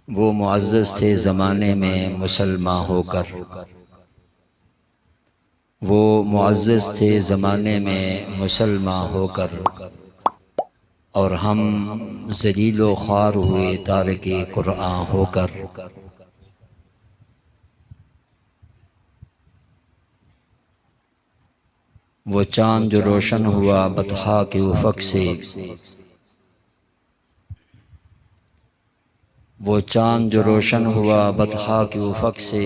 वो मुअज़्ज़ज़ थे ज़माने में मुसलमान होकर, वो मुअज़्ज़ज़ थे ज़माने में मुसलमान होकर, और हम ज़लील व ख्वार हुए तारिके कुरान होकर। वो चाँद जो रोशन हुआ बतहा के उफ़क़ से, वो चाँद जो रोशन हुआ बतहा के उफ़क़ से,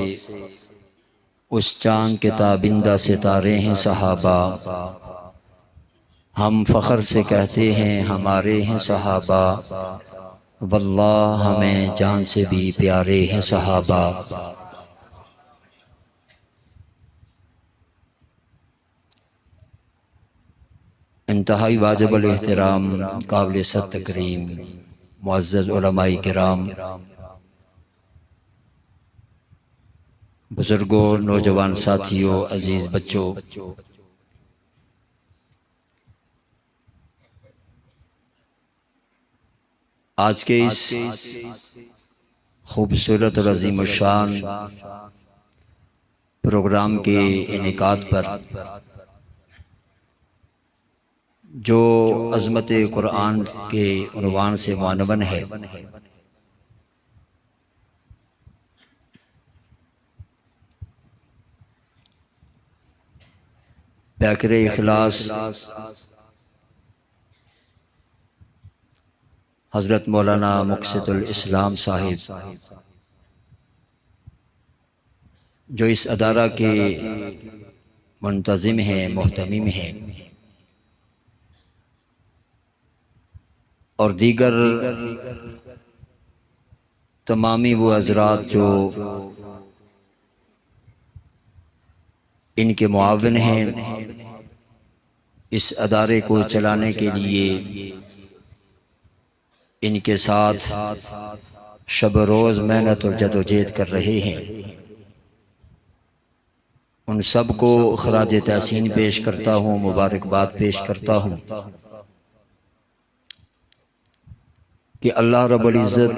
उस चाँद के ताबिंदा सितारे हैं सहाबा। हम फ़ख्र से कहते हैं हमारे हैं सहाबा, वल्लाह हमें जान से भी प्यारे हैं सहाबा। इंतहाई वाजिबुल एहतराम काबिल तकरीम मुअज़्ज़ज़ उलमाए किराम, बुज़ुर्गों, नौजवान साथियों, अजीज़ बच्चों, आज के इस खूबसूरत और अज़ीमुश्शान प्रोग्राम के इनेकाद पर जो अज़मत कुरान के उन्वान से मुअन्वन है, बैकर इखलास हज़रत मौलाना मुक़सिदुल इस्लाम साहिब, जो इस अदारा के मुंतज़िम हैं, मुहतमिम हैं, और दीगर तमामी वो हज़रात जो इनके मुआविन हैं, इस अदारे को चलाने के लिए इनके साथ शब रोज़ मेहनत और जदोजहद कर रहे हैं, उन सब को खराज तहसीन पेश करता हूँ, मुबारकबाद पेश करता हूँ कि अल्लाह रब्बुल इज़्ज़त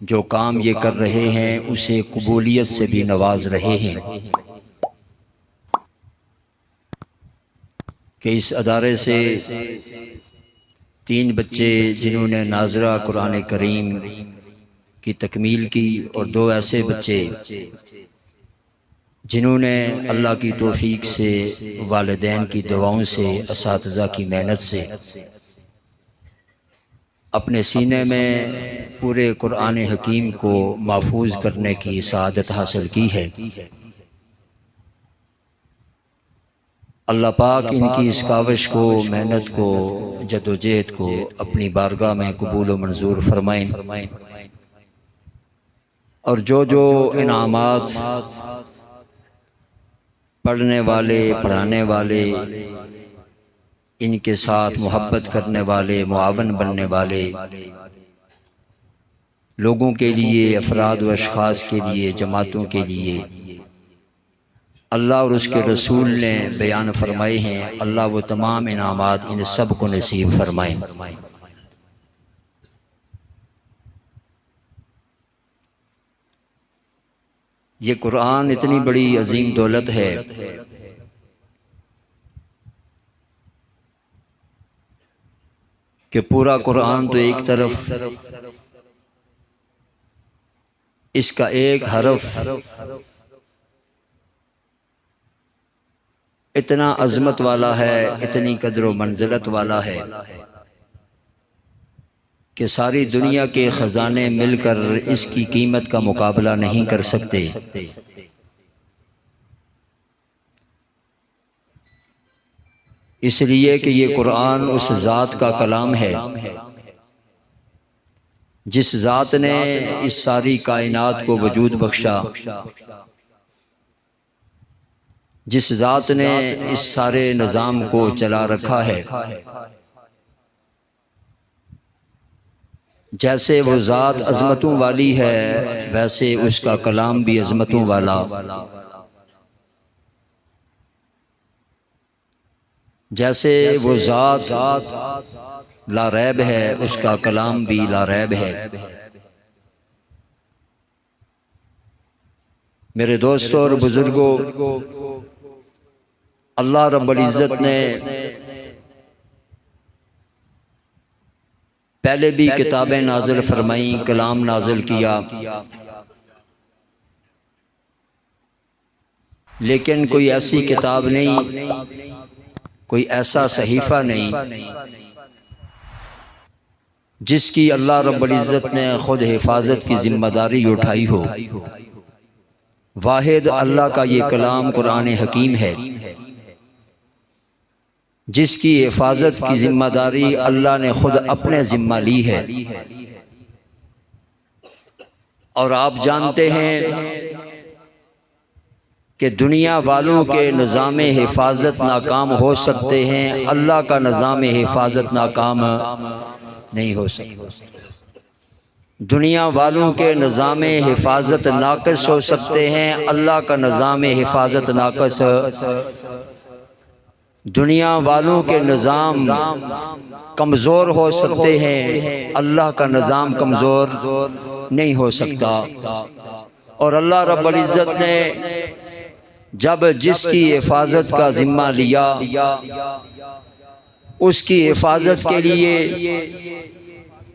जो काम ये कर रहे हैं उसे कबूलियत से भी नवाज रहे हैं कि इस अदारे से 3 बच्चे जिन्होंने नाज़रा कुरान करीम की तकमील की, और 2 ऐसे बच्चे जिन्होंने अल्लाह की तौफीक से, वालिदैन की दुआओं से, असातिज़ा की मेहनत से अपने सीने में पूरे कुरान हकीम को महफूज करने की सआदत हासिल की है। अल्लाह पाक इनकी इस काविश को, मेहनत को, जदोजहद को अपनी बारगाह में कबूल व मंजूर फरमाएं, और जो जो इनामात पढ़ने वाले, पढ़ाने वाले, इनके साथ मोहब्बत करने वाले, मुआवन बनने वाले लोगों के लिए, अफराद व अशख़ास के लिए, जमातों के लिए अल्लाह और उसके रसूल ने बयान फरमाए हैं, अल्लाह वो तमाम इनामात इन सब को नसीब फरमाएं। ये कुरान इतनी बड़ी अजीम दौलत है कि पूरा कुरान तो एक तरफ, इसका एक हरफ इतना अजमत वाला है, इतनी कदर व मंजिलत वाला है कि सारी दुनिया के ख़जाने मिलकर इसकी कीमत का मुकाबला नहीं कर सकते। इसलिए कि ये कुरान उस ज़ात का कलाम है जिस ज़ात ने इस सारी कायनात को वजूद बख्शा, जिस ज़ात ने इस सारे निज़ाम को चला रखा है। जैसे वो ज़ात अज़मतों वाली है, वैसे उसका कलाम भी अज़मतों वाला। जैसे वो ज़ात लारैब है, उसका कलाम भी लारैब है। मेरे दोस्तों और बुजुर्गों, अल्लाह रब्बुल इज़्ज़त ने पहले भी किताबें नाजिल फरमाई, कलाम नाजिल किया, लेकिन कोई ऐसी किताब नहीं, कोई ऐसा सहीफ़ा नहीं जिसकी अल्लाह रब्बुल इज़्ज़त ने खुद हिफाजत की जिम्मेदारी उठाई हो। वाहिद अल्लाह का ये कलाम कुरान हकीम है जिसकी हिफाजत की जिम्मेदारी अल्लाह ने खुद अपने जिम्मा ली है। और आप जानते हैं कि दुनिया वालों के निज़ाम हिफाजत नाकाम हो सकते हैं, अल्लाह का निज़ाम हिफाजत नाकाम नहीं हो सकता। दुनिया वालों के निज़ाम हिफाजत नाक़िस हो सकते हैं, अल्लाह का निज़ाम हिफाजत नाक़िस। दुनिया वालों के निज़ाम कमज़ोर हो सकते हैं, अल्लाह का निज़ाम कमज़ोर नहीं हो सकता। और अल्लाह रब्बुल इज़्ज़त ने जब जिसकी हिफाजत का ज़िम्मा लिया, उसकी हिफाजत के लिए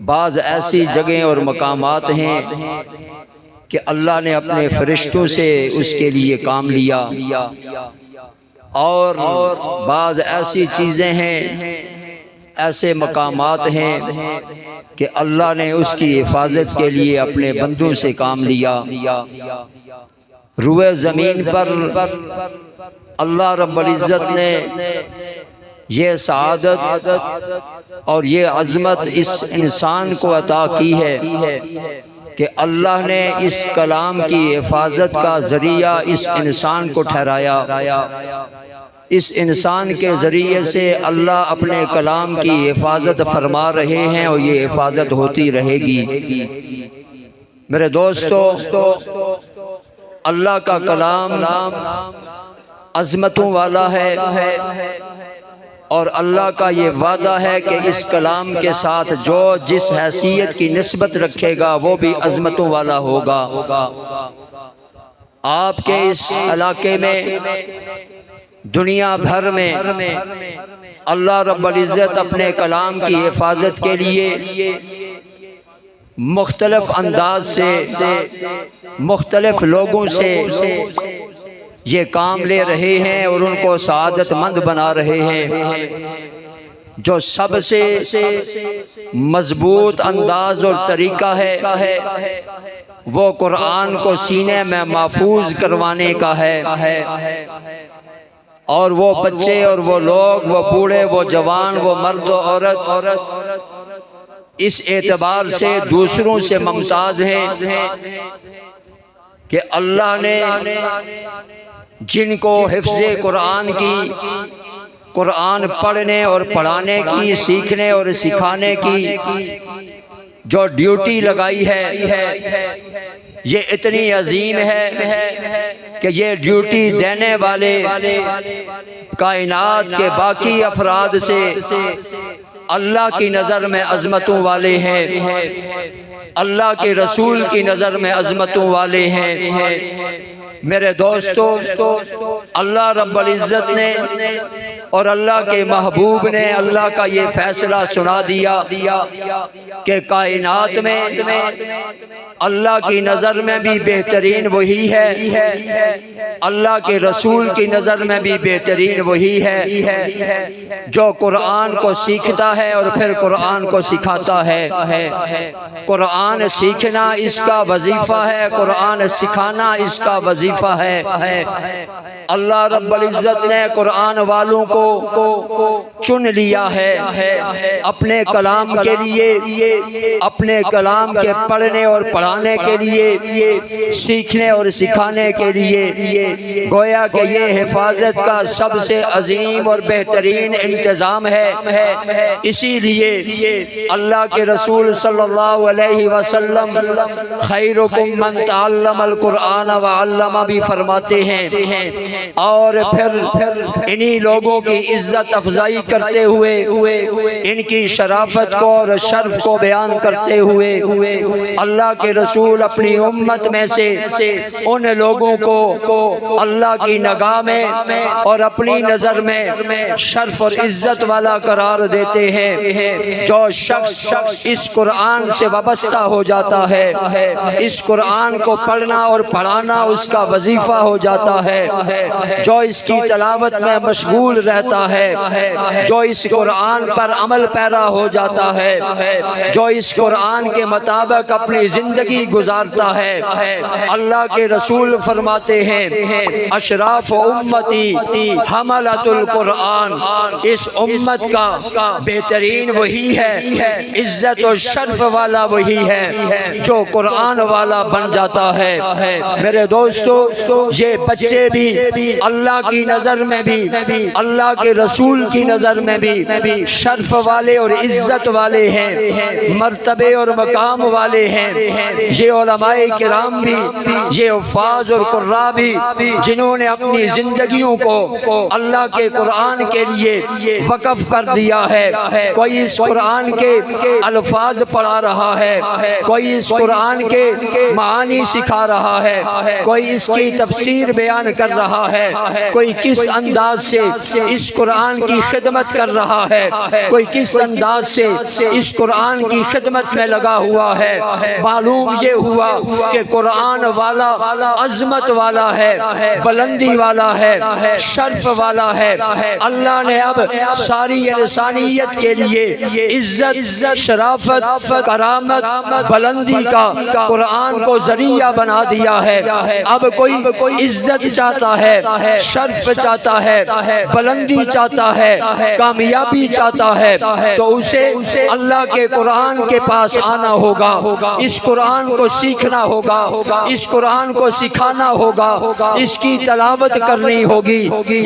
बाज़ ऐसी जगह और मकामात हैं कि अल्लाह ने अपने फरिश्तों से उसके लिए काम लिया, और बाज़ ऐसी चीज़ें हैं, ऐसे मकामात हैं कि अल्लाह ने उसकी हिफाजत के लिए अपने बंदों से काम लिया। रुए ज़मीन पर अल्लाह रब्बुल इज़्ज़त ने ये सआदत और ये अज़मत इस इंसान को अता की है कि अल्लाह ने इस कलाम की हिफाजत का ज़रिया इस इंसान को ठहराया। इस इंसान के ज़रिए से अल्लाह अपने कलाम की हिफाजत फरमा रहे हैं और ये हिफाजत होती रहेगी। मेरे दोस्तों, अल्लाह का कलाम अज़मतों वाला है और अल्लाह का ये वादा है कि इस कलाम के साथ जो जिस हैसियत की निस्बत रखेगा वो भी अज़मतों वाला होगा। आपके इस इलाके में, दुनिया भर में अल्लाह रब्बुल इज़्ज़त अपने कलाम की हिफाजत के लिए मुख्तलिफ अंदाज से मुख्तलिफ लोगों से ये काम ले रहे हैं और उनको सआदतमंद बना रहे हैं। जो सबसे मजबूत अंदाज और तरीका है वो कुरान को सीने में महफूज करवाने का है। और वो बच्चे और वो लोग, वो बूढ़े, वो जवान, वो मर्द और औरत इस एतबार से दूसरों से मुमताज़ हैं कि अल्लाह ने जिनको हिफ्ज़े कुरान की, कुरान पढ़ने और पढ़ाने की, सीखने और सिखाने की जो ड्यूटी लगाई है, ये इतनी अजीम है कि ये ड्यूटी देने वाले कायनात के बाकी अफराद से अल्लाह की नज़र में अज़मतों वाले हैं, अल्लाह के रसूल की नज़र में अज़मतों वाले हैं। मेरे दोस्तों, अल्लाह रब्बुल इज़्ज़त ने और अल्लाह के महबूब ने अल्लाह का ये फैसला सुना दिया कि कायनात में अल्लाह की नज़र में भी बेहतरीन वही है, अल्लाह के रसूल की नज़र में भी बेहतरीन वही है जो कुरान को सीखता है और फिर कुरान को सिखाता है। कुरान सीखना इसका वजीफ़ा है, कुरान सिखाना इसका वजीफ़ा है। अल्लाह रब्बुल इज़्ज़त ने कुरान वालों को चुन लिया है अपने कलाम के लिए, अपने कलाम के पढ़ने और पढ़ाने के लिए, सीखने और सिखाने के लिए। गोया कि ये हिफाजत का सबसे अजीम और बेहतरीन इंतज़ाम है। इसीलिए अल्लाह के रसूल सल्लल्लाहु अलैहि वसल्लम खैरुकुम मन तअल्लमल कुरान व अल्लमा भी फरमाते हैं। और फिर इन्हीं लोगों की इज्जत अफजाई करते हुए इनकी शराफत को और शर्फ को बयान करते हुए अल्लाह के रसूल अपनी उम्मत में से उन लोगों को अल्लाह की निगाह में और अपनी नज़र में शर्फ और इज्जत वाला करार देते हैं। जो शख्स इस कुरान से वाबस्ता हो जाता है, इस कुरान को पढ़ना और पढ़ाना उसका वजीफा हो जाता है, जो इसकी तलावत में मशगूल रहता है, जो इस कुरान पर अमल पैरा हो जाता है, जो इस कुरान के मुताबिक अपनी जिंदगी गुजारता है। अल्लाह के रसूल फरमाते हैं अशराफ उम्मती हमलतुल कुरान, इस उम्मत का बेहतरीन वही है, इज्जत और शर्फ वाला वही है जो कुरान वाला बन जाता है। मेरे दोस्तों, ये बच्चे भी अल्लाह की नज़र में भी, अल्लाह के रसूल की नज़र में भी शर्फ वाले और इज्जत वाले हैं, मर्तबे और मकाम वाले हैं। ये उलमाए किराम भी, ये हुफ़ाज़ और कुर्रा भी, जिन्होंने अपनी जिंदगियों को अल्लाह के कुरान के लिए वक़फ़ कर दिया है। कोई इस कुरान के अल्फाज पढ़ा रहा है, कोई इस कुरान के मानी सिखा रहा है, कोई इसकी तफसीर बयान कर रहा है, कोई किस अंदाज से इस कुरान की खिदमत कर रहा है, कोई किस अंदाज से इस कुरान की खिदमत में लगा हुआ है। मालूम ये हुआ कि कुरान वाला अजमत वाला है, बुलंदी वाला है, शर्फ वाला है। अल्लाह ने अब सारी इंसानियत के लिए इज्जत, शराफत, करामत, बुलंदी का कुरान को जरिया बना दिया है। अब कोई इज्जत चाहता है, शर्फ चाहता है, बुलंदी चाहता है, कामयाबी चाहता है, तो उसे अल्लाह के कुरान के पास आना होगा, इस कुरान को सीखना होगा, इस कुरान को सिखाना होगा, इसकी तलावत करनी होगी।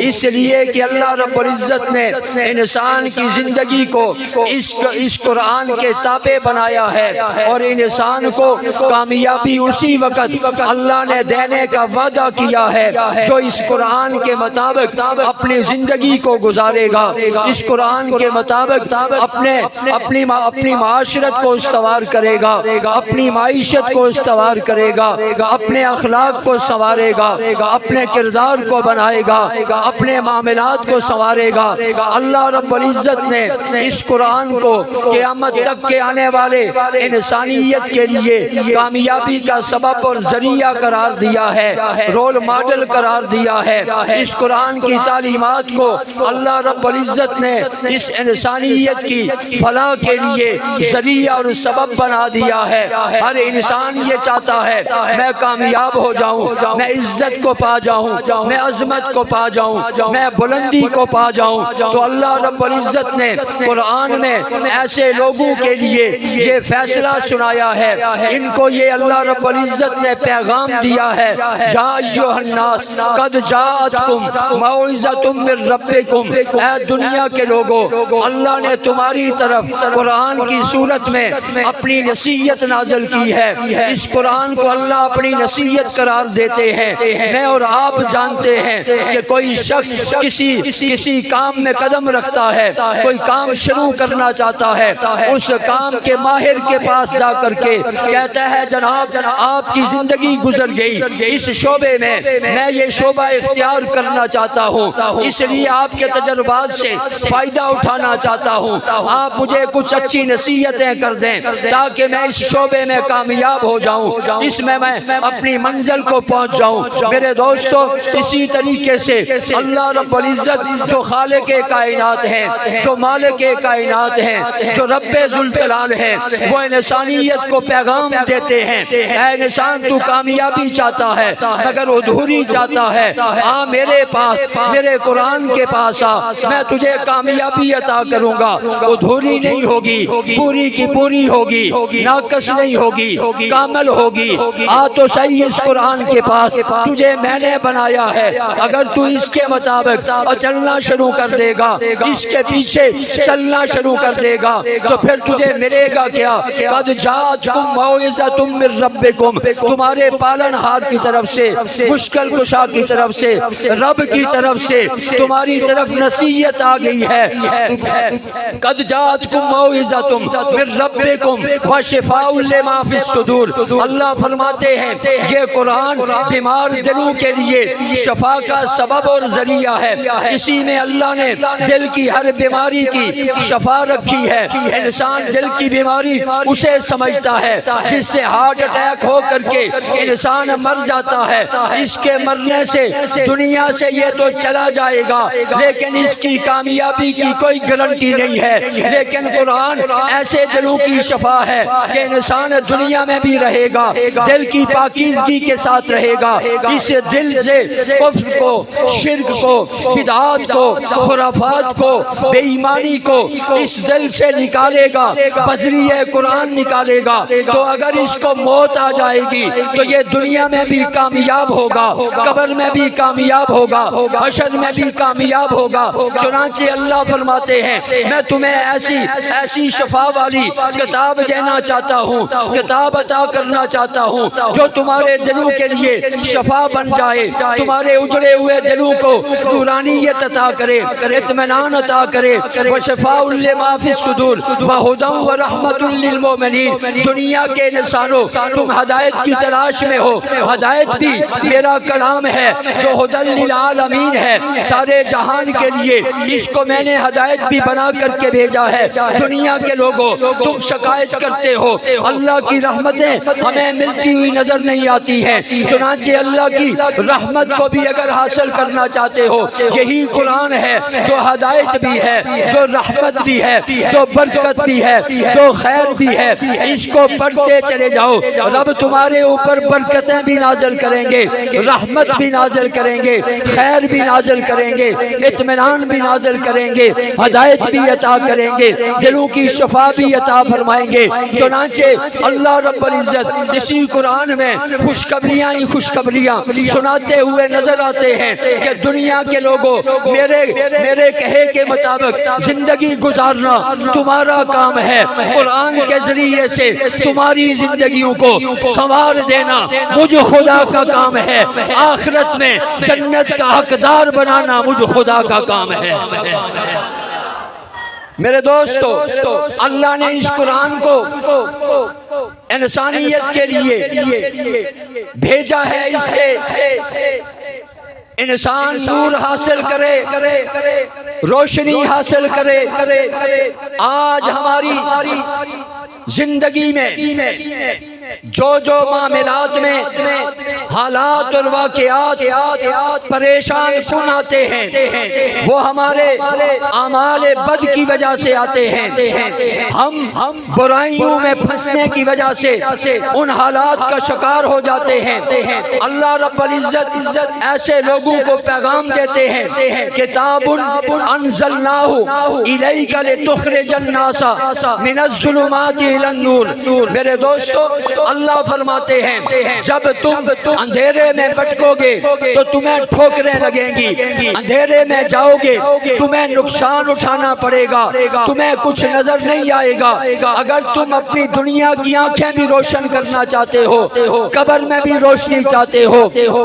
इसलिए कि अल्लाह रब्बुल इज्जत ने इंसान की जिंदगी को इस कुरान के ताबे बनाया है और इंसान को कामयाबी उसी वक्त अल्लाह ने देने का वादा किया है जो इस कुरान के मुताबिक अपनी जिंदगी को गुजारेगा, इस कुरान के मुताबिक अपनी माशरत को इस्तवार करेगा, अपनी माईशत को इस्तवार करेगा, अपने अखलाक को संवारेगा, अपने किरदार को बनाएगा, अपने मामलात को संवारेगा। अल्लाह रब्बुल इज्जत ने इस कुरान को क़यामत तक के आने वाले इंसानियत के लिए कामयाबी का सबब और जरिया करार दिया है, रोल मॉडल करार दिया है। इस कुरान की तालीमात को अल्लाह रब्बुल इज्जत ने इस इंसानियत की फलाह के लिए जरिया और सबब बना दिया है। हर इंसान ये चाहता है मैं कामयाब हो जाऊं, मैं इज्जत को पा जाऊं, मैं अजमत को पा जाऊं, मैं बुलंदी को पा जाऊं। तो अल्लाह रब्बुल इज्जत ने कुरान में ऐसे लोगों के लिए ये फैसला सुनाया है, इनको ये अल्लाह रब्बुल इज्जत ने पैगाम दिया है, या अय्युहन्नास कद जाअतकुम मौइज़तुम मिर रब्बिकुम, ऐ दुनिया के लोगों, अल्लाह ने तुम्हारी तरफ कुरान की सूरत में अपनी नसीहत नाज़िल की है। इस कुरान को अल्लाह अपनी नसीहत करार देते हैं। मैं और आप जानते हैं कि कोई शख्स किसी काम में कदम रखता है, कोई काम शुरू करना चाहता है, उस काम के माहिर के पास जा करके कहता है जनाब आपकी जिंदगी गुजर गई, इस शोबे में मैं ये शोबा इख्तियार करना चाहता हूँ, इसलिए आपके तजर्बात से फायदा उठाना चाहता हूँ, आप मुझे कुछ अच्छी नसीहतें कर दें ताकि मैं इस शोबे में कामयाब हो जाऊँ, इसमें मैं अपनी मंजिल को पहुँच जाऊँ। मेरे दोस्तों, इसी तरीके से अल्लाह रब्बुल इज्जत जो खालिक़े कायनात हैं, जो मालिके कायनात हैं, जो रब्बे जुल जलाल हैं, वो इंसानियत को पैगाम देते हैं, ऐ इंसान तू कामयाबी चाहता है मगर अधूरी चाहता है, आ मेरे पास, मेरे कुरान के पास आ, मैं तुझे कामयाबी अता करूँगा। अधूरी नहीं होगी, पूरी की पूरी होगी, नाकस नहीं होगी, कामल होगी। आ तो सही इस कुरान के पास, तुझे मैंने बनाया है, अगर तू इसके मुताबिक चलना शुरू कर देगा, इसके पीछे चलना शुरू कर देगा, तो फिर तुझे मिलेगा क्या? कद जाअतकुम मौइज़तुम मिर रब्बिकुम, तुम्हारे पालनहार की तरफ से, मुश्किल कुशा की तरफ से, रब की तरफ से तुम्हारी तुम्हारी तरफ नसीहत आ गई है। कद जातकुम मौइज़तुम मिर रब्बिकुम व शिफाउल लिमा फिस सुदूर। अल्लाह फरमाते हैं ये कुरान बीमार दिलों के लिए शफा का सबब और जरिया है। इसी में अल्लाह ने दिल की हर बीमारी की शफा रखी है। इंसान दिल की बीमारी उसे समझता है जिससे हार्ट अटैक हो करके इंसान मर जाता है। इसके मरने से दुनिया से ये तो चला जाएगा लेकिन इसकी कामयाबी की कोई गारंटी नहीं है। लेकिन कुरान ऐसे दिलों की शफा है कि इंसान दुनिया में भी रहेगा, दिल की पाकीज़गी के साथ रहेगा। इस दिल से कुफ्र को, शिर्क को, बिदअत को, खुराफात को, बेईमानी को इस दिल से निकालेगा, बजरिए कुरान निकालेगा। तो अगर इसको मौत आ जाएगी तो ये दुनिया में भी कामयाब होगा, कब्र में भी कामयाब होगा, हशर में भी कामयाब होगा। चुनांचे अल्लाह फरमाते हैं मैं तुम्हें ऐसी शफा वाली किताब देना चाहता हूँ, किताब अता करना चाहता हूँ जो तुम्हारे दिलों के लिए शफा बन जाए, तुम्हारे उजड़े हुए दिलों को नूरानियत अता करे, इत्मीनान अता करे। व शिफाउल लिमा फिस सुदूर व हुदन व रहमतुल लिल मोमिनीन। दुनिया के इंसानों तुम हदायत की तलाश में हो, हदायत भी मेरा कलाम है जो हुदन लिल आलमीन है, सारे जहान के लिए। इसको मैंने हदायत भी बना करके भेजा है। दुनिया के लोगों तुम शिकायत करते हो अल्लाह की रहमतें हमें मिलती हुई नजर नहीं आती हैं। चुनांचे अल्लाह की रहमत को भी अगर हासिल करना चाहते हो यही कुरान है जो हदायत भी है, जो रहमत भी है, जो बरकत भी है, जो खैर भी है। इसको पढ़ते चले जाओ, रब तुम्हारे ऊपर बरकतें भी नाजिल करेंगे, रहमत भी नाजिल करेंगे, खैर भी नाजिल करेंगे, इत्मीनान भी नाजिल करेंगे, हदायत भी अता करेंगे, दिलों की शफा भी अता फरमाएंगे। चुनांचे अल्लाह रब्बुल इज्जत इसी कुरान में खुशखबरियां ही खुशखबरियां सुनाते हुए नजर आते हैं कि दुनिया के लोगों मेरे कहे के मुताबिक जिंदगी गुजारना तुम्हारा काम है। कुरान के जरिए से तुम्हारी जिंदगियों को संवार देना मुझ खुदा का काम है। आखिरत में जन्नत का हकदार बनाना मुझ खुदा का काम है। मेरे दोस्तों, अल्लाह ने इस कुरान को इंसानियत के लिए भेजा है। इससे इंसान नूर हासिल करे, रोशनी हासिल करे। आज हमारी जिंदगी में जो मामलात में हालात और वाक़यात परेशान कुन आते हैं वो हमारे आमाल बद की वजह से आते हैं। हम बुराइयों में फंसने की वजह से उन हालात का शिकार हो जाते हैं। अल्लाह रब्बुल इज्जत ऐसे लोगों को पैगाम देते हैं किताबुन अंज़लनाहु इलैका लितुख़रिजन नासा मिनज़्ज़ुलुमाति इलन नूर। मेरे दोस्तों, अल्लाह फरमाते हैं जब तुम अंधेरे में भटकोगे तो तुम्हें ठोकरें लगेंगी, अंधेरे में जाओगे तुम्हें नुकसान उठाना पड़ेगा, तुम्हें कुछ नजर नहीं आएगा। अगर तुम अपनी दुनिया की आंखें भी रोशन करना चाहते हो, कब्र में भी रोशनी चाहते हो,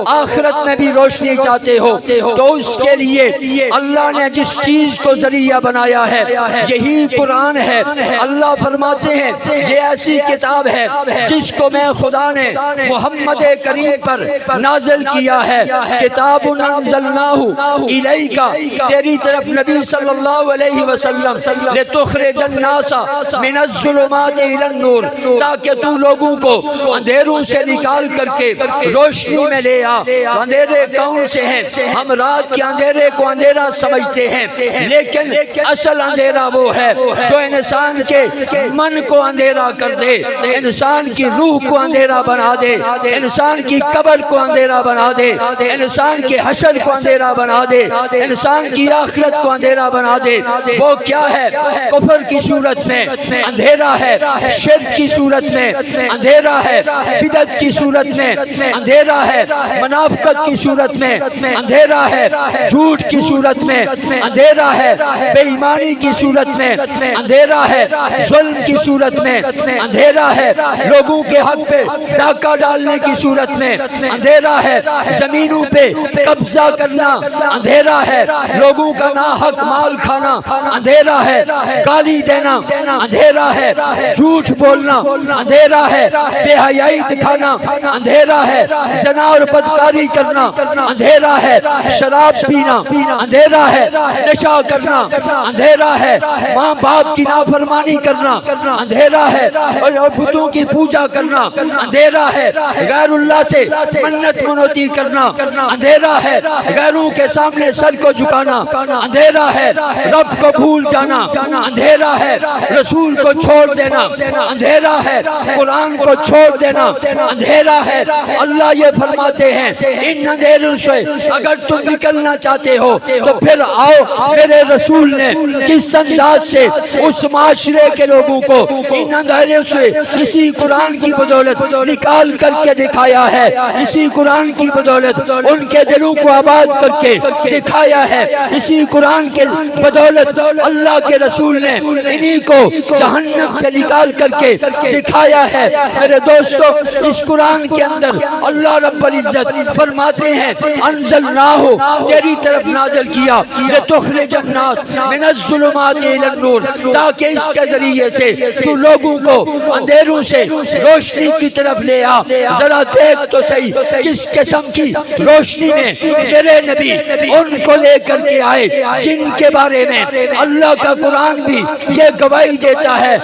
आखिरत में भी रोशनी चाहते हो, तो उसके लिए अल्लाह ने जिस चीज को जरिया बनाया है यही कुरान है। अल्लाह फरमाते हैं ये ऐसी किताब है जिसको मैं खुदा ने मोहम्मद करीम पर नाज़िल किया है। किताबुन अंज़लनाहु इलैका, तेरी तरफ नबी सल्लल्लाहु अलैहि वसल्लम लितुख़रिजन नासा मिनज़्ज़ुलुमाति इलन नूर, ताकि तू लोगों को अंधेरों से निकाल करके रोशनी में ले आ। अंधेरे कौन से हैं? हम रात के अंधेरे को अंधेरा समझते हैं, लेकिन असल अंधेरा वो है जो इंसान के मन को अंधेरा कर दे, इंसान की रूह को अंधेरा बना दे, इंसान की कब्र को अंधेरा बना दे, इंसान के हशर को अंधेरा बना दे, इंसान की आखिरत को अंधेरा बना दे। वो क्या है? कुफर की सूरत में अंधेरा है, शिर्क की सूरत में अंधेरा है, बिदअत की सूरत में अंधेरा है, मुनाफिकत की सूरत में अंधेरा है, झूठ की सूरत में अंधेरा है, बेईमानी की सूरत में अंधेरा है, जुल्म की सूरत में अंधेरा है, लोगों लोगों के हक पे डाका डालने की सूरत में अंधेरा है, जमीनों पे कब्जा करना अंधेरा है, लोगों का नाहक माल खाना अंधेरा है, गाली देना अंधेरा है, झूठ बोलना अंधेरा है, बेहयाई दिखाना अंधेरा है, ज़ना और बदकारी करना अंधेरा है, शराब पीना अंधेरा है, नशा करना अंधेरा है, माँ बाप की नाफरमानी करना अंधेरा है, और बुतों की पूजा करना अंधेरा है, गैरुल्लाह से मन्नत मनौती करना अंधेरा है, गैरों के सामने सर को झुकाना अंधेरा है, रब को भूल जाना अंधेरा है, रसूल को छोड़ देना अंधेरा है, कुरान को छोड़ देना अंधेरा है। अल्लाह ये फरमाते हैं इन अंधेरों से अगर तुम निकलना चाहते हो तो फिर आओ, मेरे रसूल ने किस अंदाज से उस माशरे के लोगों को इन अंधेरों से इसी कुरान की बदौलत निकाल करके दिखाया है, इसी कुरान की बदौलत उनके दिलों को आबाद करके दिखाया है, इसी कुरान के बदौलत अल्लाह के रसूल ने इन्हीं को जहन्नम से निकाल करके दिखाया है। मेरे दोस्तों, इस कुरान के अंदर अल्लाह रब्बुल इज्जत फरमाते हैं अंज़लनाहु, तेरी तरफ नाज़िल किया, लितुख़रिजन नास मिनज़्ज़ुलुमाति इलन नूर, ताकि इसके जरिए से तू लोगों को अंधेरों से रोशनी की तरफ ले आ। जरा देख तो सही किस किस्म की रोशनी में मेरे नबी उनको लेकर के आए जिनके बारे में अल्लाह का कुरान भी ये गवाही देता है,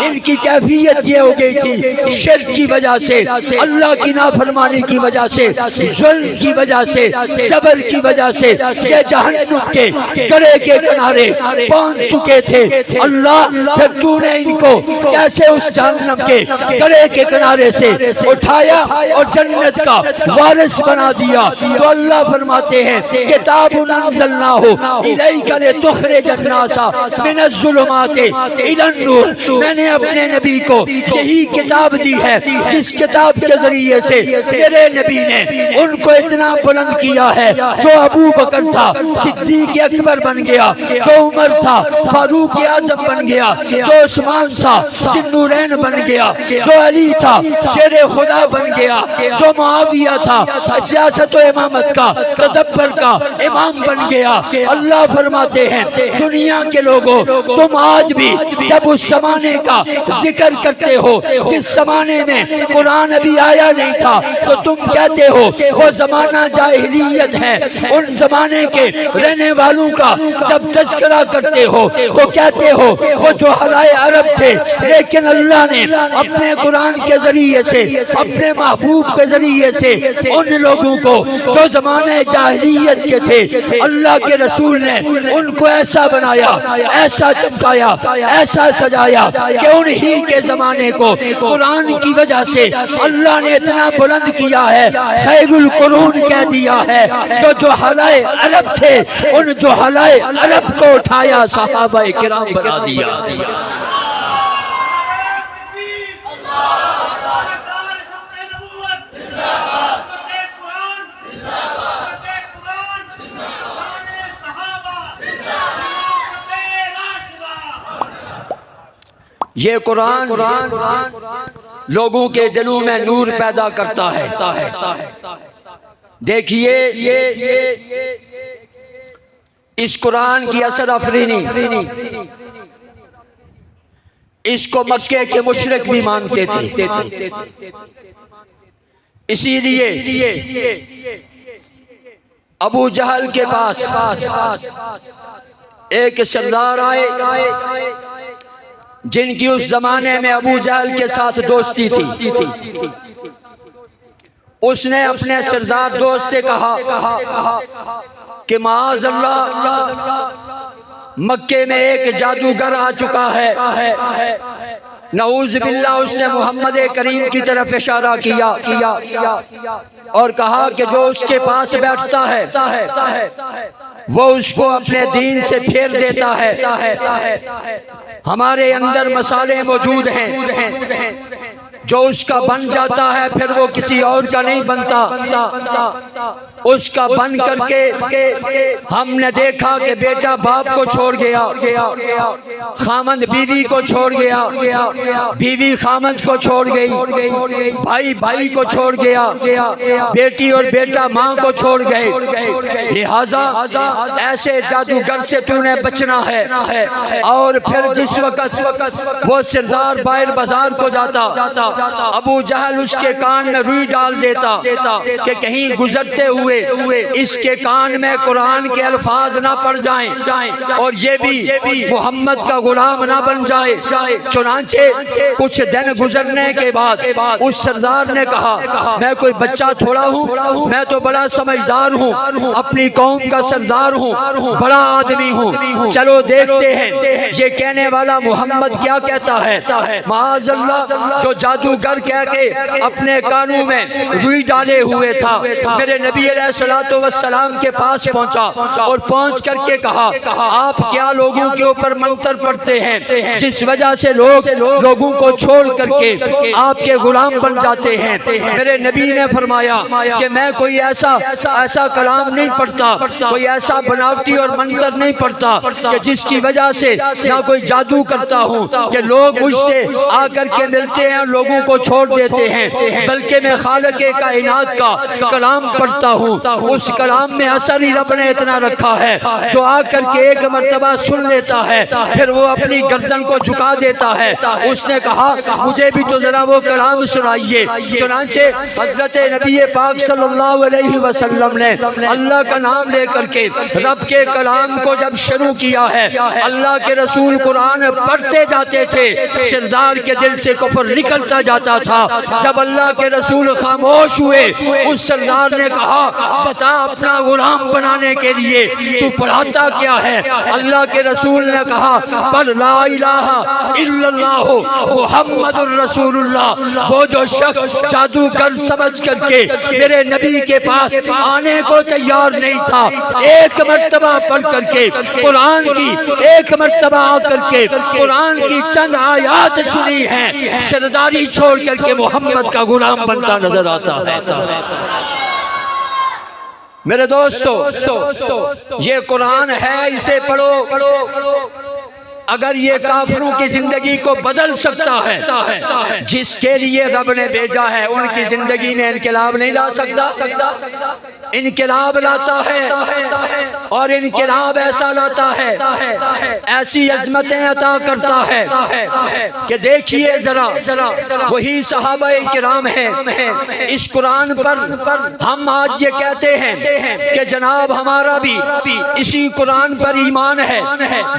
इनकी कैफियत ये हो गई थी शिर्क की वजह से, अल्लाह की नाफरमानी की वजह से, जुल्म की वजह से, जबर की वजह से ये जहन्नुम के गड़े के किनारे पहुंच चुके थे। अल्लाह फिर तूने इनको कैसे उस जहन्नुम के गड़े के किनारे से उठाया और जन्नत का वारिस बना दिया। तो अल्लाह फरमाते हैं किताबुन अंज़लनाहु इलैका लितुख़रिजन नासा मिनज़्ज़ुलुमाति इलन नूर, मैंने अपने नबी को यही किताब दी है जिस किताब के जरिए से मेरे नबी ने उनको इतना बुलंद किया है। जो अबू बकर था सिद्दीक़ अकबर बन गया, जो उमर था फारूक आज़म बन गया, जो उस्मान था ज़ुन्नूरैन बन गया, जो अली था शेर खुदा बन गया, जो मुआविया था सियासत और इमामत का तदब्बर का इमाम बन गया। अल्लाह फरमाते हैं दुनिया के लोगों, तुम आज भी जब उस जमाने का जिक्र करते हो जिस जमाने में कुरान अभी आया नहीं था, तो तुम कहते हो वो जमाना जाहिलियत है। उन जमाने के रहने वालों का जब तज़किरा करते हो तो कहते हो वो जो हलाए अरब थे, लेकिन अल्लाह ने अपने कुरान के जरिए से, अपने महबूब के जरिए से उन लोगों को जो जमाने जाहिलियत के थे, अल्लाह के रसूल ने उनको ऐसा बनाया, ऐसा चमकाया, ऐसा सजाया कि उन्हीं के जमाने को कुरान की वजह से अल्लाह ने इतना बुलंद किया है, खैरुल कुरून कह दिया है। जो हलाए अरब थे, उन जो हलाए अरब को उठाया सहाबाए किराम बना दिया। ये कुरान लोगों के दिलों में नूर पैदा करता है। देखिए ये इस कुरान की असर अफरीनी इसको मक्के के मुशरिक भी मानते थे। इसीलिए अबू जहल के पास एक सरदार आए जिनकी उस जमाने में अबू जहल के साथ दोस्ती थी। उसने अपने सरदार दोस्त से कहा कि माज़ अल्लाह, मक्के में एक जादूगर आ चुका है। नऊज़ बिल्लाह। उसने मोहम्मद करीम की तरफ इशारा किया और कहा कि जो उसके पास बैठता है वो उसको अपने दीन से फेर देता है। हमारे अंदर मसाले मौजूद हैं, जो उसका बन जाता है फिर वो किसी और का नहीं बनता, उसका बन करके हमने देखा कि बेटा बाप को छोड़ गया, खामंद बीवी को छोड़ गया, बीवी खामंद को छोड़ गई, भाई भाई को छोड़ गया, बेटी और बेटा माँ को छोड़ गए। लिहाजा ऐसे जादूगर से तूने बचना है। और फिर जिस वक्त वो सरदार बाहर बाजार को जाता, अबू जहल उसके कान में रुई डाल देता कि कहीं गुजरते हुए इसके कान में कुरान के अल्फाज ना पड़ जाएं और ये भी मोहम्मद का गुलाम ना बन जाए। चुनांचे कुछ दिन गुजरने के बाद उस सरदार ने कहा मैं कोई बच्चा थोड़ा हूँ, मैं तो बड़ा समझदार हूँ, अपनी कौम का सरदार हूँ, बड़ा आदमी हूँ, चलो देखते हैं ये कहने वाला मोहम्मद क्या कहता है। माअज़ल्लाह जो जादूगर कह के अपने कानों में रुई डाले हुए था, मेरे नबी अलैहिस्सलातु वस्सलाम के पास पहुंचा और पहुंच करके कहा आप क्या लोगों के ऊपर मंत्र पढ़ते हैं जिस वजह से लोगों को छोड़ करके आपके गुलाम बन जाते हैं। मेरे नबी ने फरमाया कि मैं कोई ऐसा कलाम नहीं पढ़ता, कोई ऐसा बनावटी और मंत्र नहीं पढ़ता कि जिसकी वजह से ना कोई जादू करता हूँ कि लोग मुझसे आकर के मिलते हैं लोगों को छोड़ देते हैं, बल्कि मैं खालिक़े कायनात का कलाम पढ़ता हूँ। उस कलाम में असर ही रब ने इतना रखा है जो आकर के एक मर्तबा सुन लेता है फिर वो अपनी गर्दन को झुका देता है। उसने कहा मुझे भी तो जरा वो कलाम सुनाइए। चुनांचे हजरत नबी पाक सल्लल्लाहु अलैहि वसल्लम ने अल्लाह का नाम लेकर के रब के कलाम को जब शुरू किया है, अल्लाह के रसूल कुरान पढ़ते जाते थे, सरदार के दिल से कुफ्र निकलता जाता था। जब अल्लाह के रसूल खामोश हुए, उस सरदार ने कहा बता अपना गुलाम बनाने के लिए तू पढ़ाता क्या है। अल्लाह के रसूल ने कहा पर ला इलाहा इल्लल्लाह मुहम्मदुर रसूलुल्लाह। वो जो शख्स जादूगर समझ करके मेरे नबी के पास आने को तैयार नहीं था, एक मर्तबा पढ़ करके कुरान की, एक मर्तबा आकर के कुरान की चंद आयात सुनी है, सरदारी छोड़ करके मोहम्मद का गुलाम बनता नजर आता है। मेरे दोस्तों ये कुरान है, इसे पढ़ो। अगर ये काफिरों की जिंदगी को बदल सकता है, जिसके लिए रब ने भेजा है उनकी जिंदगी में इनकलाब नहीं ला सकता। इनकलाब लाता है और इनकलाब ऐसा लाता है, ऐसी अजमतें अता करता है कि देखिए जरा वही सहाबाए किराम है। इस कुरान पर हम आज ये कहते हैं कि जनाब हमारा भी इसी कुरान पर ईमान है।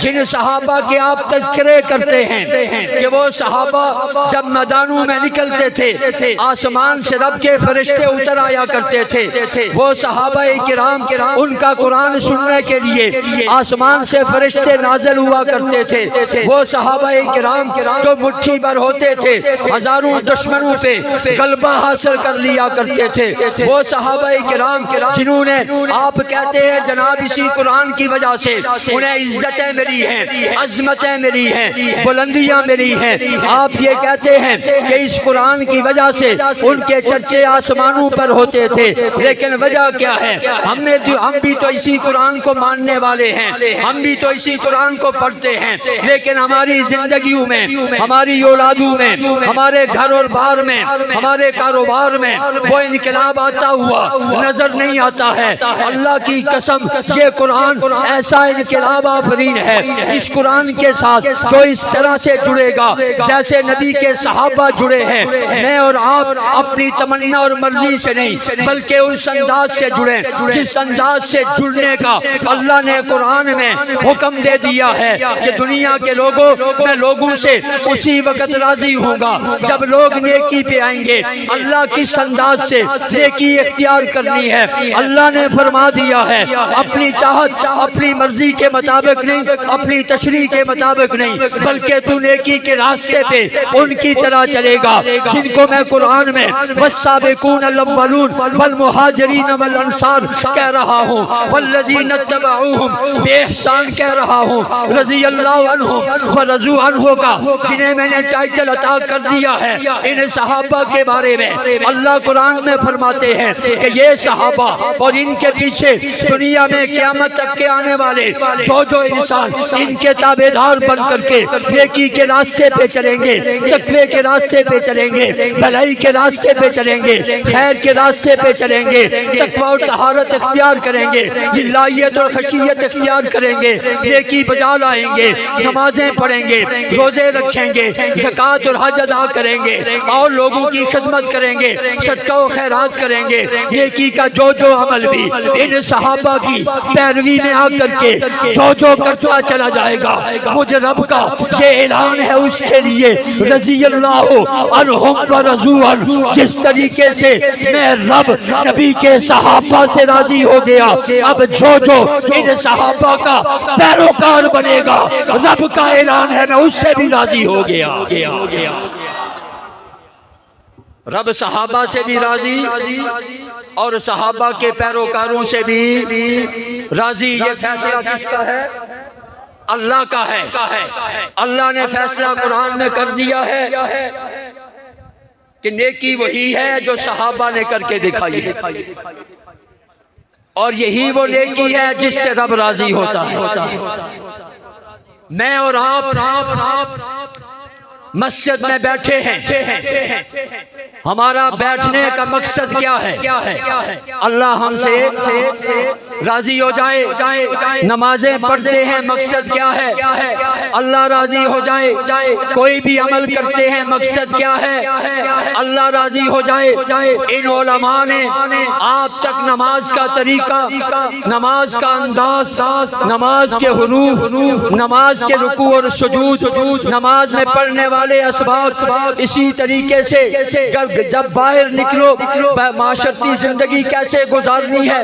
जिन सहाबा के आप तज़किरे करते हैं कि वो सहाबा जब मैदानों में निकलते थे आसमान से रब के फरिश्ते उतर आया करते थे, वो सहाबाए किराम उनका कुरान सुनने के लिए आसमान से फरिश्ते नाज़िल हुआ करते थे। वो सहाबाए किराम जो मुट्ठी भर होते थे हजारों दुश्मनों पे गलबा हासिल कर लिया करते थे। वो सहाबाए किराम जिन्होंने आप कहते हैं जनाब इसी कुरान की वजह से उन्हें इज्जतें मिली हैं, अजमतें मिली हैं, बुलंदियां मिली हैं। आप ये कहते हैं कि इस कुरान की वजह से उनके चर्चे आसमानों पर होते थे, लेकिन वजह क्या है? हम भी तो इसी कुरान को मानने वाले हैं, हम भी तो इसी कुरान को पढ़ते हैं, लेकिन हमारी जिंदगियों में, हमारी औलादों में, हमारे घर और बार में, हमारे कारोबार में वो इनकलाब आता हुआ नजर नहीं आता है। अल्लाह की कसम ये कुरान ऐसा इनकलाब आफरीन है। इस कुरान के साथ जो इस तरह से जुड़ेगा जैसे नबी के सहाबा जुड़े हैं, मैं और आप अपनी तमन्ना और मर्जी से नहीं बल्कि उस अंदाज से जुड़े जिस अंदाज से जुड़ने का अल्लाह ने कुरान में हुक्म दे दिया है कि दुनिया के लोगों, मैं लोगों से उसी वक्त राजी होगा जब लोग नेकी पे आएंगे। अल्लाह किस अंदाज से नेकी इख्तियार करनी है अल्लाह ने फरमा दिया है। अपनी चाहत अपनी मर्जी के मुताबिक नहीं, अपनी तशरीह के मुताबिक नहीं, बल्कि तू नेकी के रास्ते पे उनकी तरह चलेगा जिनको मैं कुरान में वस्साबिकून अल-अव्वलून वल मुहाजिरीन वल अंसार कह रहा हूँ, वल्लज़ीना तबअूहुम बेइहसान कह रहा हूँ, रज़ियल्लाहु अन्हुम व रज़ू अन्हु का जिन्हें मैंने टाइटल अता कर दिया है। इन सहाबा के बारे में अल्लाह कुरान में फरमाते हैं कि ये सहाबा और इनके पीछे दुनिया में क़यामत तक के आने वाले जो इंसान इनके ताबेदार बन करके नेकी के रास्ते पे चलेंगे, तक़वे के रास्ते पे चलेंगे, भलाई के रास्ते पे चलेंगे, खैर के रास्ते पे चलेंगे, तक़वा और तहारत इख्तियार करेंगे, लिल्लाहियत और खशियत इख्तियार करेंगे, नेकी बजा लाएंगे, नमाजें पढ़ेंगे, रोजे रखेंगे, ज़कात और हज अदा करेंगे और लोगों की खिदमत करेंगे, सदका और खैरात करेंगे। नेकी का जो अमल भी इन सहाबा की पैरवी में आकर के जो करता चला जाएगा, मुझे रब का ये ऐलान है उसके लिए रज़ियल्लाहु अन्हुम व रज़ू अन्हु। जिस तरीके से मैं रब नबी के सहाबा से राजी हो गया, अब जो इन सहाबा का पैरोकार बनेगा, रब का ऐलान है मैं उससे भी राजी हो गया। रब सहाबा से भी राजी और सहाबा के पैरोकारों से भी राजी। ये फैसला किसका है? अल्लाह का है। अल्लाह ने फैसला कुरान में कर दिया है कि नेकी वही है जो सहाबा ने करके दिखाई है, और यही वो नेकी है जिससे रब राजी होता है। मैं और आप मस्जिद में बैठे हैं, हमारा बैठने का मकसद क्या है? अल्लाह हमसे राजी हो जाए। नमाजें पढ़ते हैं, मकसद क्या है? अल्लाह राजी हो जाए। कोई भी अमल करते हैं, मकसद क्या है? अल्लाह राजी हो जाए। इन उलमा ने आप तक नमाज का तरीका, नमाज का अंदाज, नमाज के हुरूफ, नमाज के रुकू और सुजूद, नमाज में पढ़ने वाले असबाब, इसी तरीके से जब बाहर निकलो माशरती जिंदगी कैसे गुजारनी है,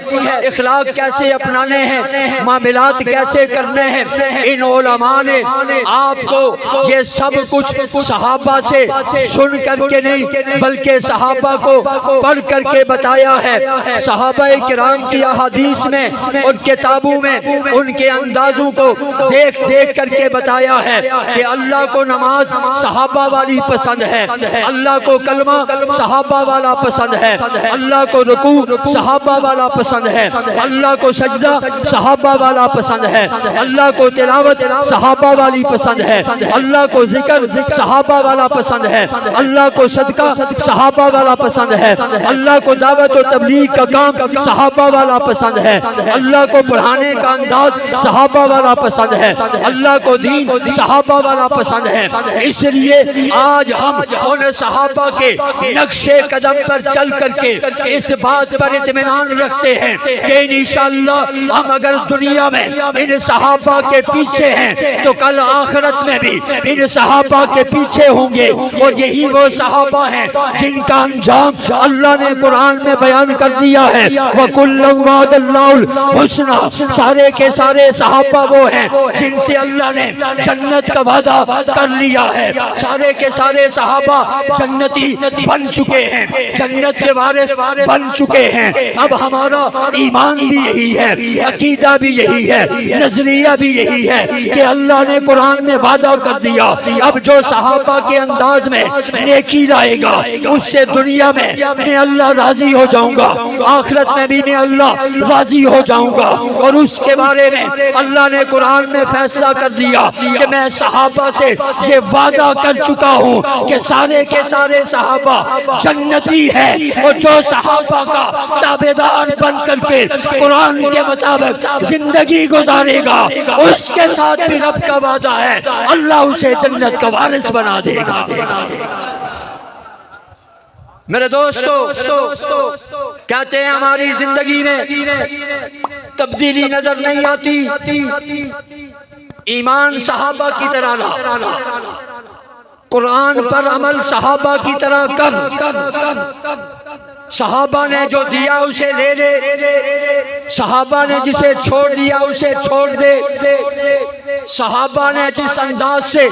इखलाक कैसे अपनाने हैं, मामलात कैसे करने हैं, इन उलमा ने आपको ये सब कुछ सहाबा से सुन करके नहीं बल्कि सहाबा को पढ़ करके बताया है। सहाबा किराम की अहादीस में और किताबों में उनके अंदाजों को देख करके बताया है कि अल्लाह को नमाज सहाबा वाली पसंद है, अल्लाह को कलमा सहाबा वाला पसंद है, अल्लाह को रुकू सहाबा वाला पसंद है, अल्लाह को सजदा सहाबा वाला पसंद है, अल्लाह को तिलावत सहाबा वाली पसंद है, अल्लाह को जिक्र सहाबा वाला पसंद है, अल्लाह को सदका सहाबा वाला पसंद है, अल्लाह को दावत और तबलीग का काम सहाबा वाला पसंद है, अल्लाह को पढ़ाने का अंदाज सहाबा वाला पसंद है, अल्लाह को दीन सहाबा वाला पसंद है। इसलिए आज हम उन सहाबा के नक्शे कदम पर चल करके इस बात पर इत्मीनान रखते हैं कि इंशाअल्लाह हम अगर दुनिया में इन सहाबा के पीछे हैं तो कल आखिरत में भी इन सहाबा के पीछे होंगे। और यही वो सहाबा हैं जिनका अंजाम अल्लाह ने कुरान में बयान कर दिया है, वकुल्लुम वअदल्लाहुल हुस्ना। सारे के सारे सहाबा वो हैं जिनसे अल्लाह ने जन्नत का वादा कर लिया है। सारे के सारे सहाबा जन्नती बन चुके हैं, जन्नत के वारिस बन चुके हैं। अब हमारा ईमान भी यही है, अकीदा भी यही है, नजरिया भी यही है कि अल्लाह ने कुरान में वादा कर दिया, अब जो सहाबा के अंदाज में नेकी लाएगा उससे दुनिया में मैं अल्लाह राजी हो जाऊंगा, आखिरत में भी मैं अल्लाह राजी हो जाऊंगा। और उसके बारे में अल्लाह ने कुरान में फैसला कर दिया कि मैं सहाबा से ये वादा कर चुका हूँ कि सारे के सारे सहाबा जन्नती है, और जो सहाबा का ताबेदार बन करके कुरान के मुताबिक जिंदगी गुजारेगा उसके साथ भी रब का वादा है, अल्लाह उसे जन्नत का वारिस बना देगा। मेरे दोस्तों, कहते हैं हमारी जिंदगी में तब्दीली नजर नहीं आती, ईमान सहाबा की तरह ला, कुरान पर अमल सहाबा की तरह कर। सहाबा ने जो दिया उसे ले ले, सहाबा ने जिसे छोड़ दिया उसे छोड़ दे। सहाबा ने जिस अंदाज से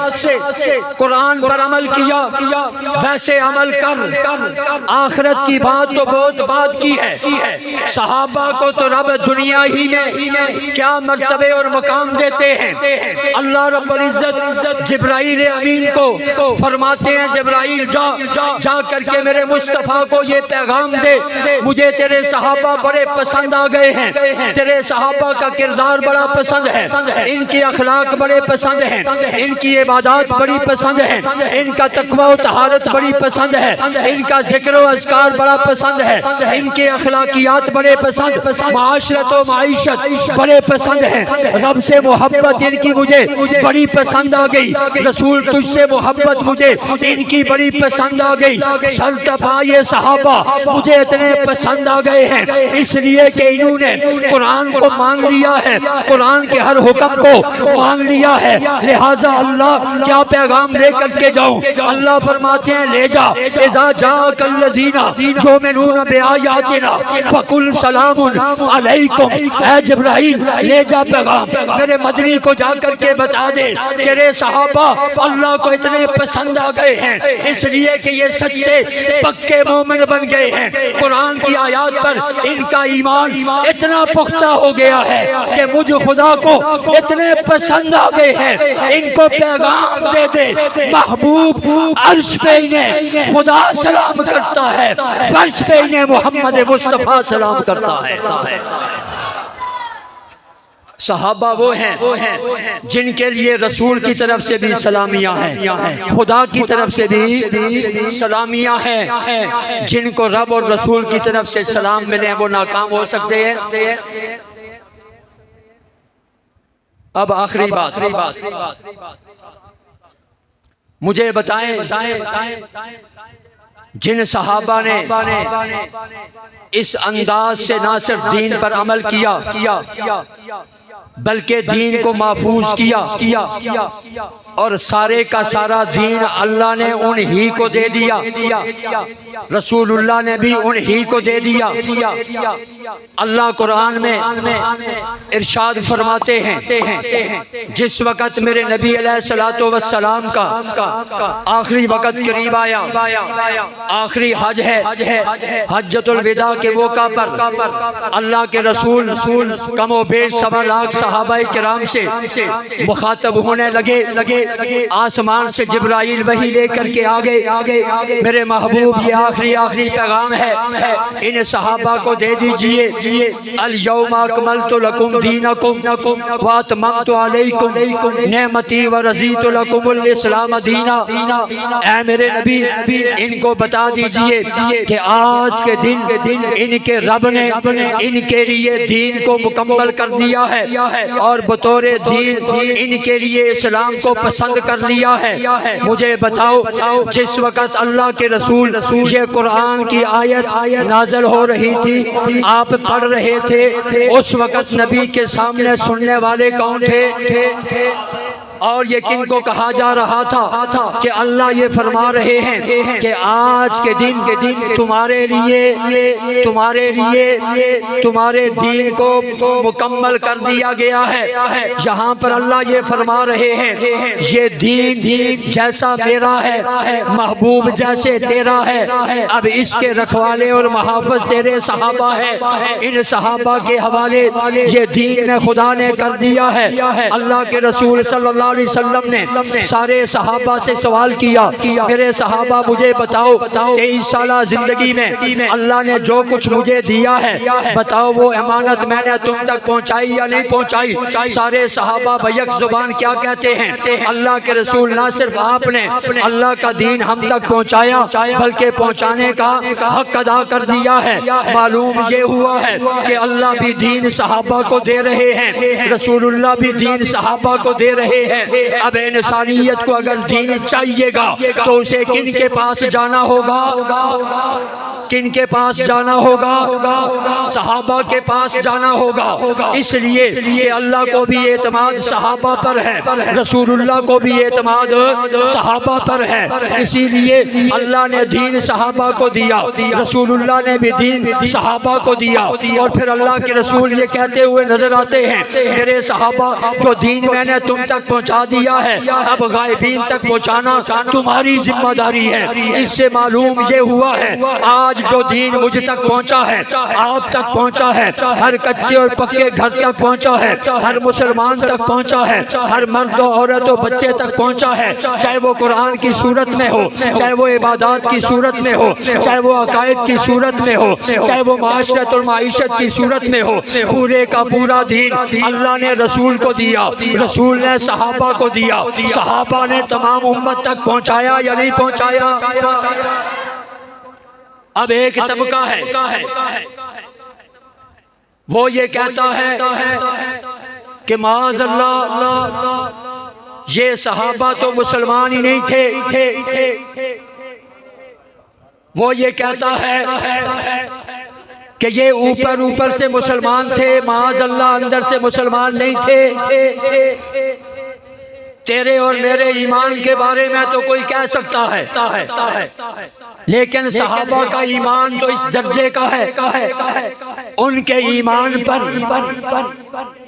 कुरान पर अमल किया वैसे अमल कर आखिरत की बात तो बहुत बात की है। सहाबा को तो रब दुनिया ही में क्या मर्तबे और मकाम देते हैं। अल्लाह रब्बुल इज्जत जिब्राइल अमीन को फरमाते हैं, जिब्राइल जा करके मेरे मुस्तफ़ा को ये पैगाम दे, मुझे तेरे सहाबा बड़े पसंद आ गए हैं, तेरे सहाबा का किरदार बड़ा पसंद है, इनके अखलाक बड़े पसंद हैं, इनकी इबादत बड़ी पसंद है, इनका तकवा और तहारत बड़ी पसंद है, इनका जिक्र और अज़कार बड़ा पसंद है, इनके अखलाकियात बड़े पसंद, माशरत और माईशत बड़े पसंद है। रब से मोहब्बत इनकी मुझे बड़ी पसंद आ गई, रसूल तुझसे मोहब्बत मुझे इनकी बड़ी पसंद आ गई। सरतफा ये सहाबा मुझे इतने पसंद आ गए हैं इसलिए कि इन्होंने कुरान को मान लिया है, कुरान के हर हुक्म को मान लिया है। लिहाजा अल्लाह क्या पैगाम ले करके जाऊं? अल्लाह फरमाते हैं ले जा, इज़ा जाअकल्लज़ीना युमिनूना बिआयातिना फकुल सलामुन अलैकुम। ऐ जिब्राइल ले जा पैगाम, मेरे मदनी को जा करके बता दे तेरे सहाबा अल्लाह को इतने पसंद आ गए हैं इसलिए कि ये सच्चे पक्के मोमिन बन गए हैं। कुरान की आयत पर इनका ईमान इतना पुख्ता हो गया है कि मुझ खुदा को इतने पसंद आ गए हैं, इनको पैगाम दे दे। महबूब अर्श पे इन्हें खुदा सलाम करता है, फर्श पे इन्हें मोहम्मद मुस्तफ़ा सलाम करता है। सहाबा वो हैं जिनके लिए रसूल की तरफ से भी सलामियाँ हैं, खुदा की तरफ से भी सलामियाँ हैं। जिनको रब और रसूल की तरफ से सलाम मिले वो नाकाम हो सकते हैं। अब आखिरी बात मुझे बताएं जिन सहाबा ने इस अंदाज से ना सिर्फ दीन पर अमल किया बल्कि दीन को महफूज किया और सारे का सारा दीन अल्लाह ने उन्हीं को दे दिया, रसूलुल्लाह ने भी उन्हीं को दे दिया। अल्लाह कुरान में इरशाद फरमाते हैं जिस वक़्त मेरे नबी अलैहिस्सलातु वस्सलाम का आखिरी वक़्त करीब आया, आखिरी हज है, हज्जतुल विदा के मौका पर अल्लाह के रसूल कमो बेश 1.25 लाख सहाबाए किराम से मुखातब होने लगे। आसमान से जिब्राइल वही लेकर के आगे मेरे महबूब ये आखिरी पैगाम है, इन सहाबा को दे दीजिए। अल यौमा अकमलतु लकुम दीनकुम व अतममतु अलैकुम नेमती व रज़ीतु लकुमुल इस्लाम दीना। ऐ मेरे नबी इनको बता दीजिए कि आज के दिन इनके रब ने इनके लिए दीन को मुकम्मल कर दिया है और बतौरे दीन इनके लिए इस्लाम को पसंद कर लिया है। मुझे बताओ जिस वक़्त अल्लाह के रसूल ये कुरान की आयत नाज़िल हो रही थी, आप पढ़ रहे थे, उस वक़्त नबी के सामने सुनने वाले कौन थे? और ये किन को कहा जा रहा था कि अल्लाह ये फरमा रहे हैं कि आज के दिन तुम्हारे लिए तुम्हारे दीन को मुकम्मल कर दिया गया है। यहाँ पर अल्लाह ये फरमा रहे हैं ये दीन जैसा मेरा है, महबूब जैसे तेरा है, अब इसके रखवाले और मुहाफ़िज़ तेरे सहाबा है। इन सहाबा के हवाले ये दीन खुदा ने कर दिया है। अल्लाह के रसूल सल्लल्लाहु अलैहि वसल्लम ने सारे सहाबा से सवाल किया, मेरे सहाबा मुझे बताओ 23 साल जिंदगी में अल्लाह ने जो कुछ मुझे दिया है बताओ वो अमानत मैंने तुम तक पहुंचाई या नहीं पहुंचाई? सारे सहाबा बैक जुबान क्या कहते हैं, अल्लाह के रसूल ना सिर्फ आपने अल्लाह का दीन हम तक पहुंचाया बल्कि पहुंचाने का हक अदा कर दिया है। मालूम ये हुआ है कि अल्लाह भी दीन सहाबा को दे रहे हैं, रसूलुल्लाह भी दीन सहाबा को दे रहे हैं। हैं। अब इंसानियत को अगर दीन चाहिएगा तो उसे किन के पास जाना होगा? किन के पास जाना होगा? सहाबा के पास जाना होगा। इसलिए कि अल्लाह को भी एतमाद सहाबा पर है, रसूलुल्लाह को भी एतमाद सहाबा पर है। इसीलिए अल्लाह ने दीन सहाबा को दिया, रसूलुल्लाह ने भी दीन सहाबा को दिया। और फिर अल्लाह के रसूल ये कहते हुए नजर आते हैं, मेरे सहाबा जो दीन मैंने तुम तक पहुंचा दिया है, अब गायबीन तक पहुंचाना तुम्हारी जिम्मेदारी है। इससे मालूम ये हुआ है आज जो दीन मुझ तक पहुंचा है, आप तक पहुंचा है, हर कच्चे और पक्के घर तक पहुंचा है, हर मुसलमान तक पहुंचा है, हर मर्द औरत और बच्चे तक पहुंचा है। चाहे वो कुरान की सूरत में हो, चाहे वो इबादत की सूरत में हो, चाहे वो अकायद की सूरत में हो, चाहे वो माशरत और माईशत की सूरत में हो, पूरे का पूरा दीन अल्लाह ने रसूल को दिया, रसूल ने सहाबा को दिया, सहाबा ने तमाम उम्मत तक पहुंचाया या नहीं पहुंचाया? अब एक तबका है वो ये कहता है कि माज़अल्लाह ये सहाबा तो मुसलमान ही नहीं थे। वो ये कहता है कि ये ऊपर ऊपर से मुसलमान थे, माज़अल्लाह अंदर से मुसलमान नहीं थे। तेरे और मेरे ईमान के बारे में तो कोई कह सकता है, लेकिन सहाबा का ईमान तो इस दर्जे का है, उनके ईमान पर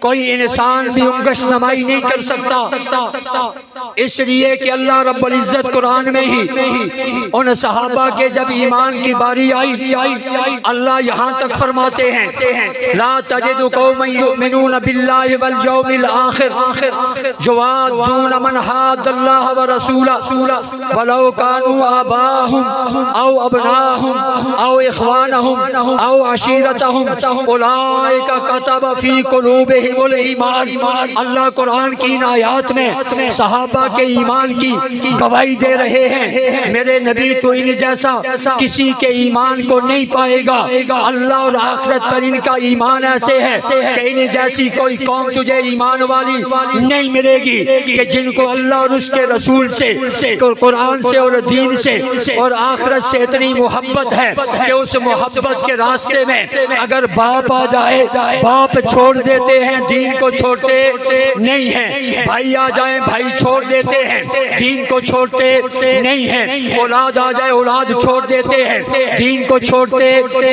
कोई इंसान भी उंगश नमाई नहीं कर सकता। इसलिए कि अल्लाह रब्बुल इज्जत कुरान में ही उन सहाबा के जब ईमान की बारी आई, अल्लाह यहाँ तक फरमाते हैं, ला तजिदु कौमन युमिनून बिल्लाहि वल यौमिल आखिर युवाद्दून मन हादल्लाह व रसूलहु वलौ कानू आबाहुम औ अबनाहुम औ इख्वानहुम औ अशीरतहुम उलाइका कतब फी कुलूबिहिमुल ईमान। अल्लाह कुरान की इन आयात में सहाबा के ईमान की गवाही दे रहे हैं। मेरे नबी तो इन जैसा किसी के ईमान को नहीं पाएगा। अल्लाह और आखिरत पर इनका ईमान ऐसे है कि इन जैसी कोई कौम तुझे ईमान वाली नहीं मिलेगी कि जिनको अल्लाह और उसके रसूल से, कुरान से और दीन से और आखिरत से इतनी मोहब्बत है कि उस मोहब्बत के रास्ते में अगर बाप आ जाए, बाप छोड़ देते हैं, दीन को छोड़ते नहीं हैं। भाई आ जाए, भाई छोड़ देते हैं, दीन को छोड़ते नहीं हैं। औलाद आ जाए, औलाद छोड़ देते हैं, दीन को छोड़ते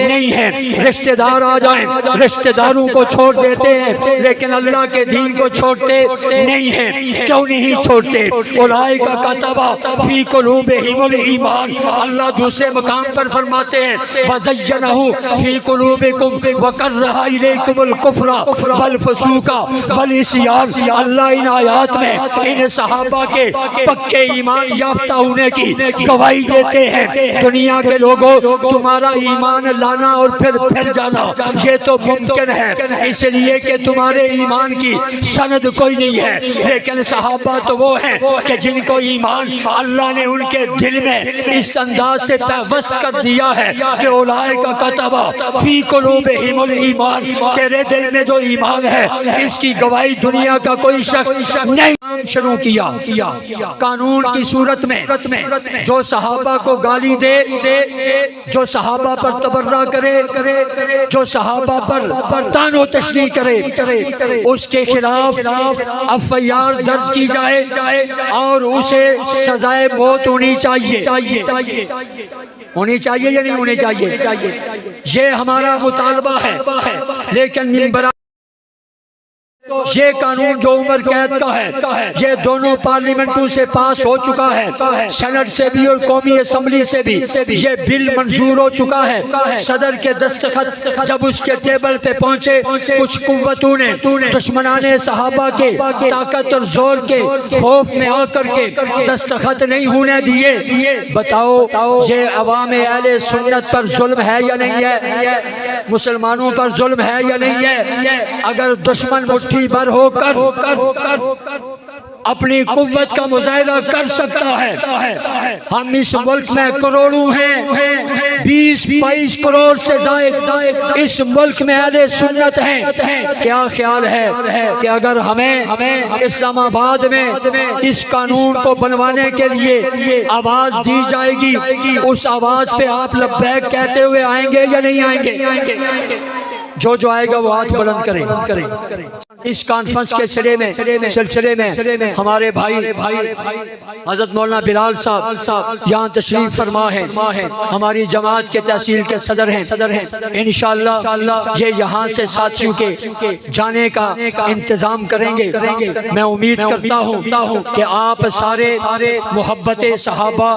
नहीं हैं। रिश्तेदार आ जाए, रिश्तेदारों को छोड़ देते हैं, लेकिन अल्लाह के दीन को छोड़ते नहीं हैं। क्यों नहीं छोड़ते? उलाइका कतबा फी कुलूबिहिमुल ईमान। अल्लाह दूसरे मकाम पर फरमाते हैं, वज़य्यनहु फी कुलूबिकुम व करहा इलैकुमुल कुफ्र वल फसूका वल इस्यान। अल्लाह इन आयात में इन सहाबा के पक्के ईमान याफ्ता होने की गवाही देते हैं। दुनिया के लोगों, तुम्हारा ईमान लाना और फिर जाना ये तो मुमकिन है, इसलिए कि तुम्हारे ईमान की सनद कोई नहीं है, लेकिन सहाबा तो वो है कि जिनको ईमान अल्लाह ने उनके दिल में इस अंदाज से पैवस्त कर दिया है कि उलाइका कतबा फी कुलूबिहिमुल ईमान। तेरे दिल में जो ईमान है इसकी गवाही दुनिया का कोई शख्स नहीं। शुरू किया कानून की सूरत में जो सहाबा को गाली दे, जो सहाबा पर तबर्रा करे, जो सहाबा पर तानो तशनी करे, उसके खिलाफ एफआईआर दर्ज की जाए और उसे सजाए मौत होनी चाहिए या नहीं होनी चाहिए? ये हमारा मुतालबा है। लेकिन मिंबर ये कानून जो उम्र कैद का है, ये दोनों पार्लियामेंटों से पास हो चुका है, सेनेट से भी और कौमी असम्बली से भी ये बिल मंजूर हो चुका है। सदर के दस्तखत जब उसके टेबल पे पहुंचे, कुछ कुव्वतों ने दुश्मनाने सहाबा के ताकत और जोर के खौफ में आकर के दस्तखत नहीं होने दिए। बताओ ये अवाम अहले सुन्नत पर जुल्म है या नहीं है? मुसलमानों पर जुल्म है या नहीं है? अगर दुश्मन मुट्ठी भर होकर अपनी कुव्वत का मुजाहिरा कर सकता है। हम इस मुल्क में करोड़ों हैं, 20-22 करोड़ से ज़ायद इस मुल्क में अहले सुन्नत हैं। क्या ख्याल है कि अगर हमें इस्लामाबाद में इस कानून को बनवाने के लिए आवाज़ दी जाएगी, उस आवाज़ पे आप लब्बैक कहते हुए आएंगे या नहीं आएंगे? जो आएगा वो हाथ बुलंद करें। इस कॉन्फ्रेंस के सिलसिले में हमारे भाई हज़रत मौलाना बिलाल साहब यहाँ तशरीफ फरमा है, हमारी जमात के तहसील के सदर हैं। इंशाअल्लाह ये यहाँ से साथियों के जाने का इंतज़ाम करेंगे। मैं उम्मीद करता हूँ कि आप सारे मोहब्बत सहाबा,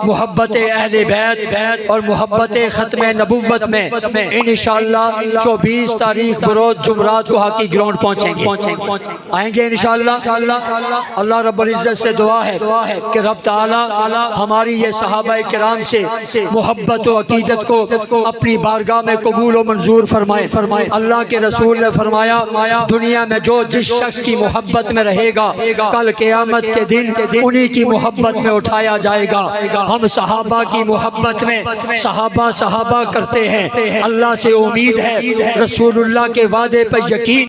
मोहब्बत अहले बैत और मोहब्बत ख़त्म नबुव्वत में इंशाअल्लाह 24 तारीख बरोज़ जुमरात को हाकी ग्राउंड आएंगे इंशाअल्लाह। अल्लाह रब्बुल इज़्ज़त से दुआ है कि रब ताला हमारी ये सहाबा किराम से मोहब्बत व अकीदत को अपनी बारगाह में कबूल व मंजूर फरमाए। अल्लाह के रसूल ने फरमाया, दुनिया में जो जिस शख्स की मोहब्बत में रहेगा, कल क़यामत के दिन उन्हीं की मोहब्बत में उठाया जाएगा। हम सहाबा की मोहब्बत में सहाबा करते हैं। अल्लाह से उम्मीद है, रसूलुल्लाह के वादे पर यकीन